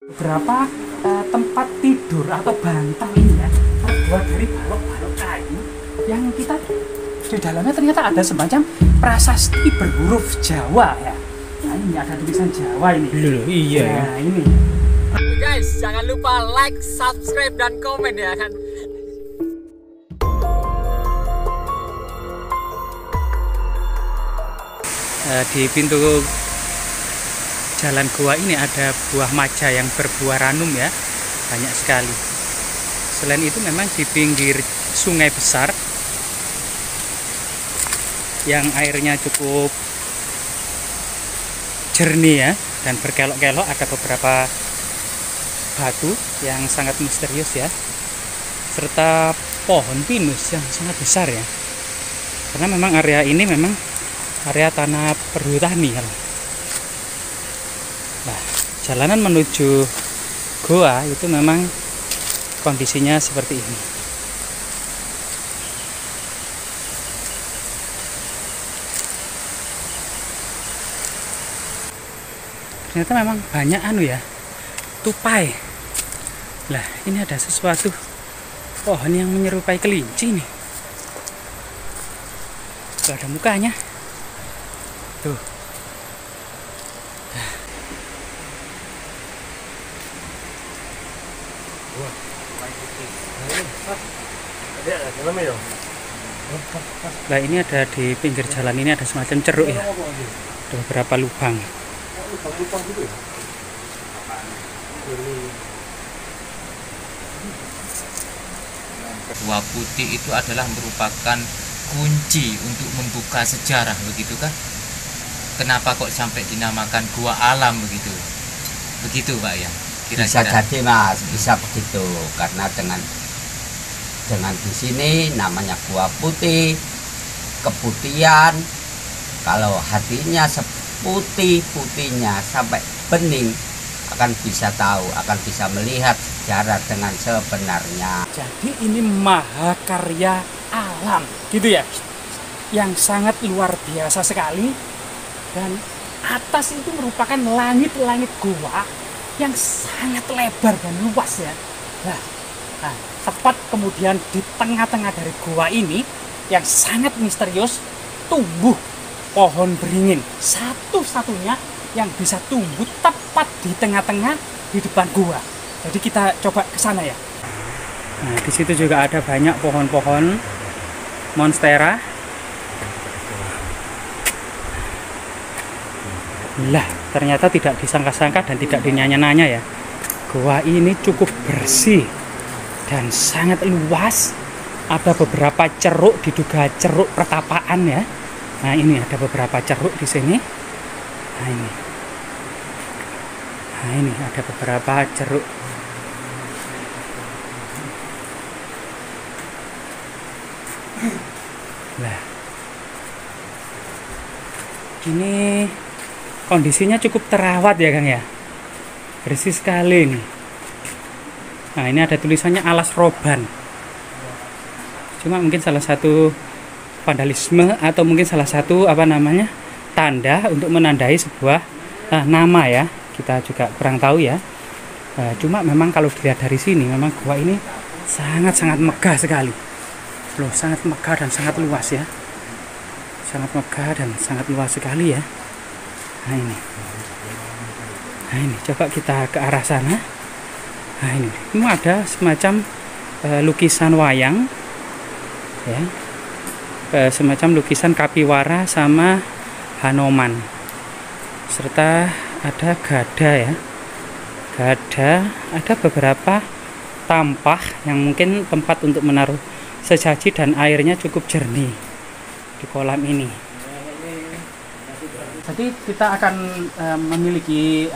Beberapa tempat tidur atau bantal ini ya terbuat dari balok-balok kayu yang kita di dalamnya ternyata ada semacam prasasti berhuruf Jawa ya. Nah ini ada tulisan Jawa ini. Loh, iya. Nah ini. Guys, jangan lupa like, subscribe, dan komen ya kan. Di pintu jalan gua ini ada buah maja yang berbuah ranum ya, banyak sekali. Selain itu memang di pinggir sungai besar yang airnya cukup jernih ya dan berkelok-kelok, ada beberapa batu yang sangat misterius ya, serta pohon pinus yang sangat besar ya, karena memang area ini memang area tanah perhutani ya. Nah, jalanan menuju goa itu memang kondisinya seperti ini. Ternyata memang banyak tupai. Lah, ini ada sesuatu pohon yang menyerupai kelinci nih. Tuh ada mukanya. Tuh. Nah ini ada di pinggir jalan ini ada semacam ceruk ya, ada beberapa lubang. Gua Putih itu adalah merupakan kunci untuk membuka sejarah, begitu kan? Kenapa kok sampai dinamakan gua alam begitu? Begitu Pak ya? Bisa jadi Mas, bisa begitu karena dengan di sini namanya Gua Putih, keputihan. Kalau hatinya seputih-putihnya sampai bening, akan bisa tahu, akan bisa melihat sejarah dengan sebenarnya. Jadi ini mahakarya alam gitu ya, yang sangat luar biasa sekali. Dan atas itu merupakan langit-langit gua yang sangat lebar dan luas ya. Nah, tepat kemudian di tengah-tengah dari gua ini yang sangat misterius tumbuh pohon beringin, satu-satunya yang bisa tumbuh tepat di tengah-tengah di depan gua. Jadi kita coba ke sana ya. Nah, di situ juga ada banyak pohon-pohon monstera. Lah, ternyata tidak disangka-sangka dan tidak dinyanya-nanya ya. Gua ini cukup bersih dan sangat luas. Ada beberapa ceruk, diduga ceruk pertapaan ya. Nah, ini ada beberapa ceruk di sini. Nah, ini ada beberapa ceruk. Lah. Ini kondisinya cukup terawat ya Kang ya, bersih sekali nih. Nah ini ada tulisannya alas roban, cuma mungkin salah satu vandalisme atau mungkin salah satu tanda untuk menandai sebuah nama ya, kita juga kurang tahu ya. Cuma memang kalau dilihat dari sini memang gua ini sangat-sangat megah sekali loh, sangat megah dan sangat luas ya, sangat megah dan sangat luas sekali ya. Nah ini coba kita ke arah sana. Nah ini ada semacam lukisan wayang ya, semacam lukisan kapiwara sama Hanoman, serta ada gada ya, ada beberapa tampah yang mungkin tempat untuk menaruh sesaji dan airnya cukup jernih di kolam ini. Jadi kita akan memiliki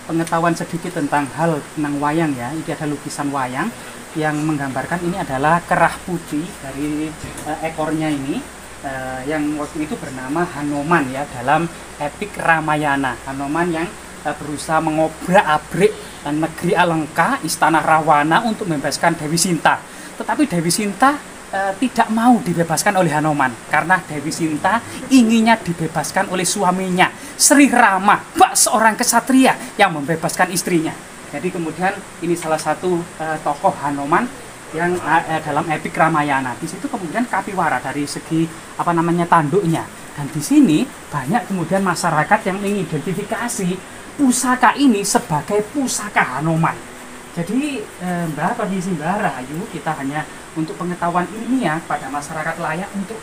pengetahuan sedikit tentang hal tentang wayang ya. Ini ada lukisan wayang yang menggambarkan ini adalah kerah putih dari ekornya ini, yang waktu itu bernama Hanoman ya, dalam epik Ramayana. Hanoman yang berusaha mengobrak-abrik negeri Alengka, istana Rawana untuk membebaskan Dewi Sinta. Tetapi Dewi Sinta tidak mau dibebaskan oleh Hanoman karena Dewi Sinta inginnya dibebaskan oleh suaminya Sri Rama, seorang kesatria yang membebaskan istrinya. Jadi kemudian ini salah satu tokoh Hanoman yang dalam epik Ramayana. Di situ kemudian Kapiwara dari segi tanduknya. Dan di sini banyak kemudian masyarakat yang mengidentifikasi pusaka ini sebagai pusaka Hanoman. Jadi Mbak Kondisi Mbak Rahayu, kita hanya untuk pengetahuan ilmiah pada masyarakat layak untuk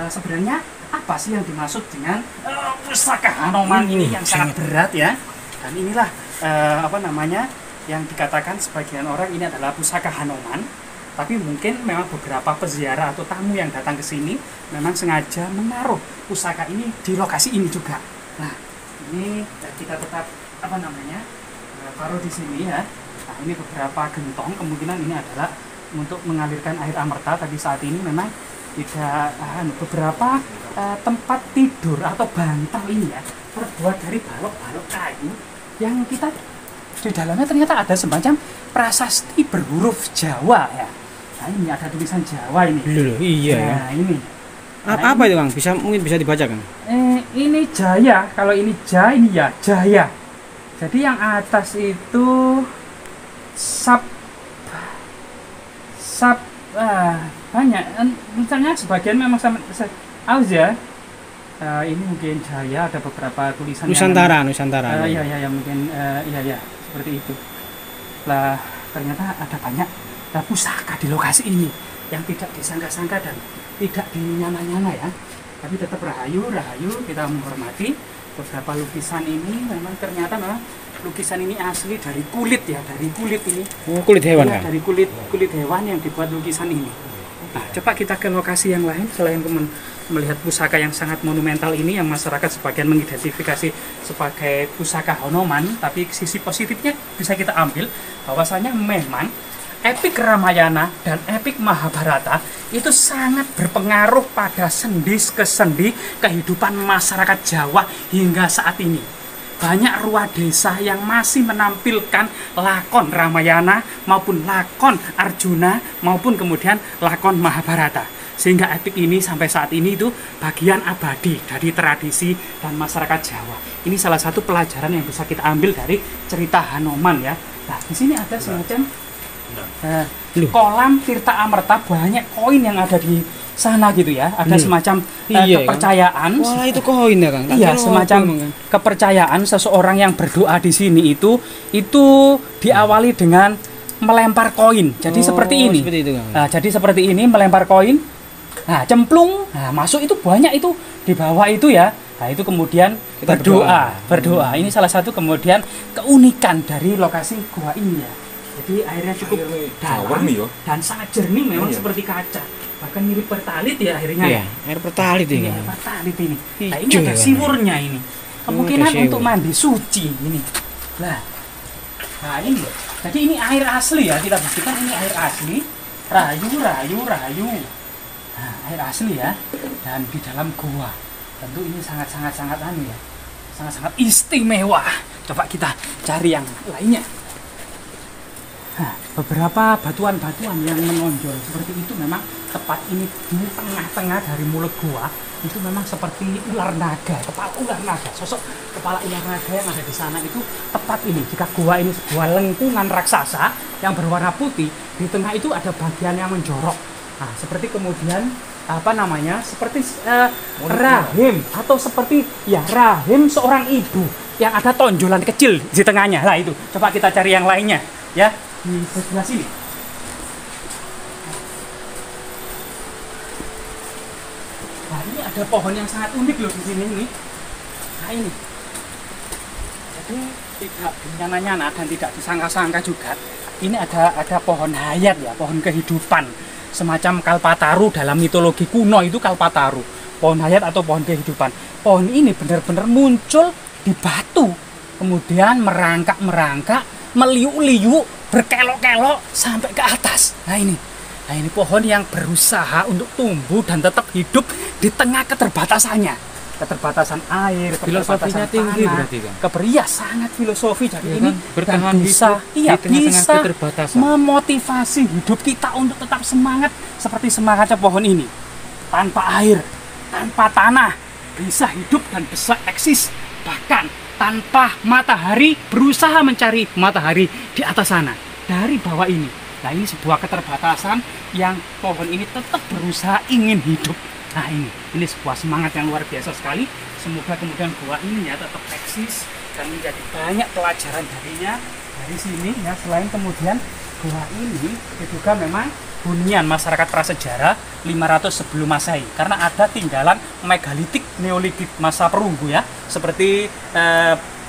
sebenarnya apa sih yang dimaksud dengan pusaka Hanoman ini yang sangat berat ya. Dan inilah yang dikatakan sebagian orang ini adalah pusaka Hanoman. Tapi mungkin memang beberapa peziarah atau tamu yang datang ke sini memang sengaja menaruh pusaka ini di lokasi ini juga. Nah, ini kita tetap taruh di sini ya. Nah, ini beberapa gentong, kemungkinan ini adalah untuk mengalirkan air amerta. Tadi saat ini memang tidak beberapa tempat tidur atau bantal ini ya terbuat dari balok-balok kayu yang kita di dalamnya ternyata ada semacam prasasti berhuruf Jawa ya. Nah, ini ada tulisan Jawa ini. Iya. Nah, ini. Apa itu Kang? Mungkin bisa dibaca Kang? Ini Jaya. Kalau ini Jaya, ini ya Jaya. Jadi yang atas itu banyak. Misalnya sebagian memang sama Ausia. Ini mungkin Jaya, ada beberapa tulisan Nusantara. Iya mungkin seperti itu. Lah ternyata ada banyak pusaka di lokasi ini yang tidak disangka-sangka dan tidak dinyana-nyana ya. Tapi tetap rahayu kita menghormati beberapa lukisan ini. Memang ternyata lukisan ini asli dari kulit ya, dari kulit ini. Kulit hewan ya, kan? Dari kulit hewan yang dibuat lukisan ini. Nah, coba kita ke lokasi yang lain selain melihat pusaka yang sangat monumental ini yang masyarakat sebagian mengidentifikasi sebagai pusaka Hanoman, tapi sisi positifnya bisa kita ambil bahwasanya memang epik Ramayana dan epik Mahabharata itu sangat berpengaruh pada sendi-kesendi kehidupan masyarakat Jawa hingga saat ini. Banyak ruah desa yang masih menampilkan lakon Ramayana maupun lakon Arjuna maupun kemudian lakon Mahabharata. Sehingga epik ini sampai saat ini itu bagian abadi dari tradisi dan masyarakat Jawa. Ini salah satu pelajaran yang bisa kita ambil dari cerita Hanoman ya. Nah, di sini ada semacam kolam Tirta Amerta, banyak koin yang ada di sana gitu ya. Ada semacam kepercayaan. Kan? Wah, itu koin ya Kang? Iya, semacam kepercayaan seseorang yang berdoa di sini itu diawali dengan melempar koin. Jadi seperti ini. Jadi seperti ini melempar koin. Nah, cemplung. Nah, masuk itu banyak itu di bawah itu ya. Nah, itu kemudian kita berdoa. Ini salah satu kemudian keunikan dari lokasi gua ini ya. Jadi airnya cukup dalam dan sangat jernih memang seperti kaca. Bahkan mirip pertalit ya airnya. Iya, air pertalit ini. Air pertalit ini. Nah, ini ada siwurnya ini. Kemungkinan untuk mandi suci ini. Nah ini. Jadi ini air asli ya, kita buktikan ini air asli. Rahayu. Nah, air asli ya. Dan di dalam gua. Tentu ini sangat-sangat ya. Sangat-sangat istimewa. Coba kita cari yang lainnya. Nah, beberapa batuan-batuan yang menonjol seperti itu memang tepat ini di tengah-tengah dari mulut gua itu memang seperti ular naga, kepala ular naga, sosok kepala ular naga yang ada di sana itu tepat ini. Jika gua ini sebuah lengkungan raksasa yang berwarna putih, di tengah itu ada bagian yang menjorok. Nah, seperti kemudian seperti rahim atau seperti rahim seorang ibu yang ada tonjolan kecil di tengahnya. Nah, itu. Coba kita cari yang lainnya ya. Di sebelah sini. Nah, ini ada pohon yang sangat unik loh di sini ini. Nah, ini. Jadi tidak nyana-nyana dan tidak disangka-sangka juga. Ini ada pohon hayat ya, pohon kehidupan. Semacam Kalpataru dalam mitologi kuno itu Kalpataru. Pohon hayat atau pohon kehidupan. Pohon ini benar-benar muncul di batu. Kemudian merangkak, meliuk-liuk, berkelok-kelok sampai ke atas. Nah ini pohon yang berusaha untuk tumbuh dan tetap hidup di tengah keterbatasannya. Keterbatasan air, filosofinya tinggi berarti kan? Sangat filosofi. Jadi ini bertahan bisa keterbatasan. Memotivasi hidup kita untuk tetap semangat seperti semangatnya pohon ini. Tanpa air, tanpa tanah, bisa hidup dan bisa eksis bahkan tanpa matahari berusaha mencari matahari di atas sana dari bawah ini. Nah, ini sebuah keterbatasan yang pohon ini tetap berusaha ingin hidup. Nah, ini sebuah semangat yang luar biasa sekali. Semoga kemudian gua ini ya tetap eksis dan menjadi banyak pelajaran darinya dari sini ya. Selain kemudian gua ini diduga memang hunian masyarakat prasejarah 500 sebelum Masehi, karena ada tinggalan megalitik neolitik masa perunggu ya, seperti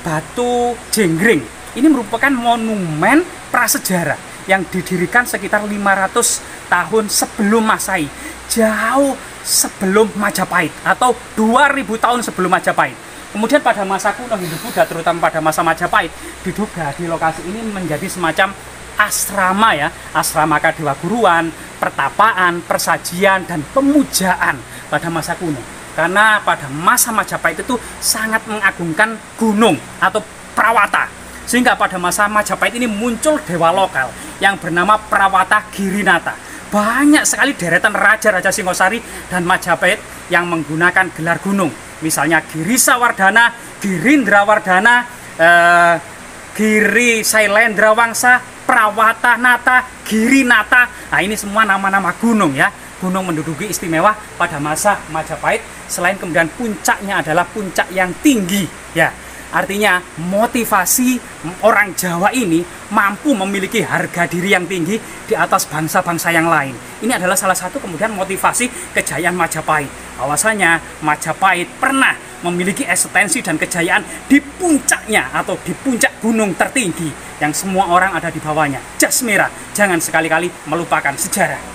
batu jenggring. Ini merupakan monumen prasejarah yang didirikan sekitar 500 tahun sebelum Masehi, jauh sebelum Majapahit atau 2000 tahun sebelum Majapahit. Kemudian pada masa kuno Hindu-Buddha, terutama pada masa Majapahit, diduga di lokasi ini menjadi semacam asrama ya, asrama kadewa guruan, pertapaan, persajian, dan pemujaan pada masa kuno. Karena pada masa Majapahit itu sangat mengagungkan gunung atau Prawata. Sehingga pada masa Majapahit ini muncul dewa lokal yang bernama Prawata Girinata. Banyak sekali deretan raja-raja Singosari dan Majapahit yang menggunakan gelar gunung. Misalnya Girisawardhana, Girindrawardhana, Giri Sailendra Wangsa, Prawata Nata, Girinata. Nah, ini semua nama-nama gunung ya. Gunung menduduki istimewa pada masa Majapahit. Selain kemudian puncaknya adalah puncak yang tinggi ya. Artinya motivasi orang Jawa ini mampu memiliki harga diri yang tinggi di atas bangsa-bangsa yang lain. Ini adalah salah satu kemudian motivasi kejayaan Majapahit. Bahwasanya Majapahit pernah memiliki eksistensi dan kejayaan di puncaknya atau di puncak gunung tertinggi yang semua orang ada di bawahnya. Jas merah, jangan sekali-kali melupakan sejarah.